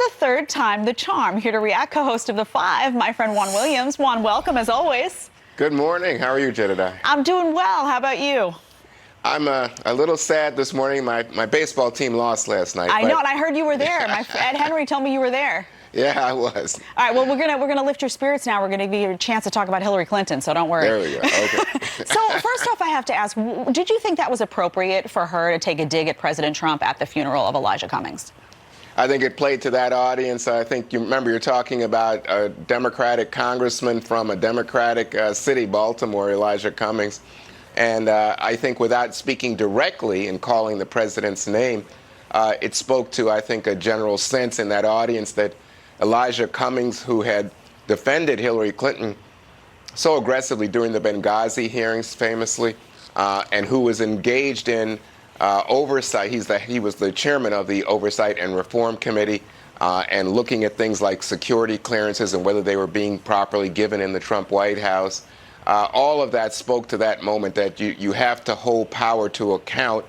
the third time the charm. Here to react, co-host of The Five, my friend Juan Williams. Juan, welcome as always. Good morning. How are you, Jedediah? I'm doing well. How about you? I'm a little sad this morning. My baseball team lost last night. I know, and I heard you were there. Ed Henry told me you were there. Yeah, I was. All right, well, we're gonna lift your spirits now. We're gonna give you a chance to talk about Hillary Clinton, so don't worry. There we go. Okay. So first off, I have to ask, did you think that was appropriate for her to take a dig at President Trump at the funeral of Elijah Cummings? I think it played to that audience. I think you remember you're talking about a Democratic congressman from a Democratic city, Baltimore, Elijah Cummings. And I think without speaking directly and calling the president's name, it spoke to, I think, a general sense in that audience that Elijah Cummings, who had defended Hillary Clinton so aggressively during the Benghazi hearings, famously, and who was engaged in oversight. He was the chairman of the Oversight and Reform Committee, and looking at things like security clearances and whether they were being properly given in the Trump White House. All of that spoke to that moment that you have to hold power to account.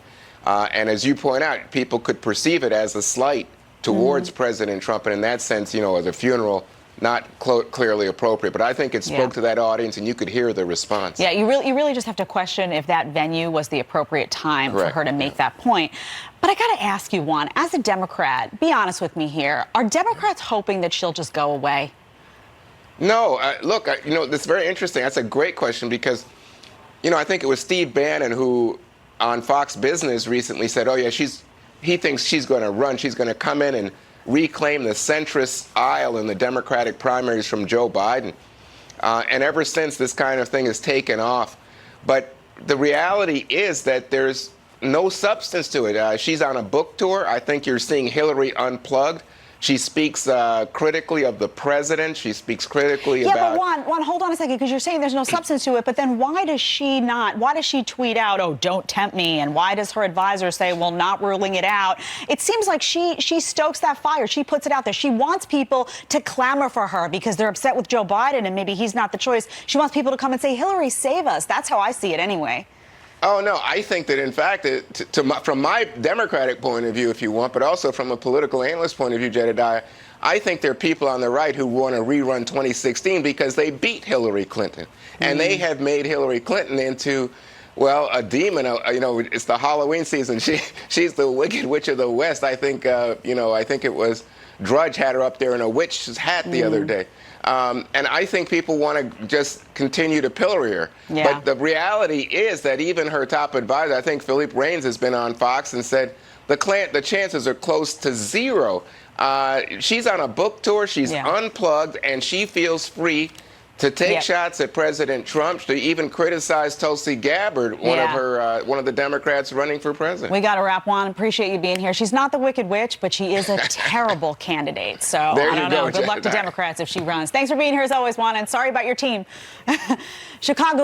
And as you point out, people could perceive it as a slight towards President Trump. And in that sense, you know, as a funeral, not clearly appropriate. But I think it spoke to that audience, and you could hear the response. Yeah, you really just have to question if that venue was the appropriate time for her to make that point. But I got to ask you, Juan, as a Democrat, be honest with me here. Are Democrats hoping that she'll just go away? No, look, you know, that's very interesting. That's a great question because, you know, I think it was Steve Bannon who on Fox Business recently said, oh, yeah, he thinks she's going to run. She's going to come in and reclaim the centrist aisle in the Democratic primaries from Joe Biden. And ever since, this kind of thing has taken off. But the reality is that there's no substance to it. She's on a book tour. I think you're seeing Hillary unplugged. She speaks critically of the president. She speaks critically about... Yeah, but Juan, hold on a second, because you're saying there's no substance to it, but then why does she tweet out, oh, don't tempt me, and why does her advisor say, well, not ruling it out? It seems like she stokes that fire. She puts it out there. She wants people to clamor for her because they're upset with Joe Biden and maybe he's not the choice. She wants people to come and say, Hillary, save us. That's how I see it anyway. Oh, no, I think that, in fact, from my Democratic point of view, if you want, but also from a political analyst point of view, Jedediah, I think there are people on the right who want to rerun 2016 because they beat Hillary Clinton. And they have made Hillary Clinton into, well, a demon. You know, it's the Halloween season. She's the Wicked Witch of the West. I think, you know, I think it was Drudge had her up there in a witch's hat the other day. And I think people want to just continue to pillory her. Yeah. But the reality is that even her top advisor, I think Philippe Reines, has been on Fox and said the chances are close to zero. She's on a book tour. She's unplugged, and she feels free to take shots at President Trump, to even criticize Tulsi Gabbard, one of the Democrats running for president. We got to wrap, Juan. Appreciate you being here. She's not the Wicked Witch, but she is a terrible candidate. So I don't know. Good luck to Democrats if she runs. Thanks for being here as always, Juan, and sorry about your team. Chicago.